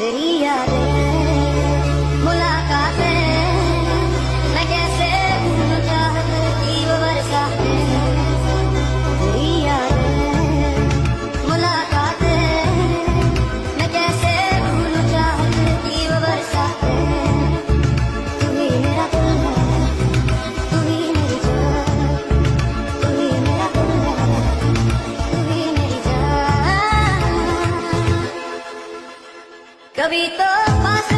तेरी यादें मुलाकातें मैं कैसे भूलूं चाहत की वो बरसातें तेरी यादें मुलाकातें मैं कैसे भूलूं चाहत की वो बरसातें तू ही मेरा दिल है तू ही मेरी जान तू ही मेरा दिल है तू ही मेरी जान कभी तो पास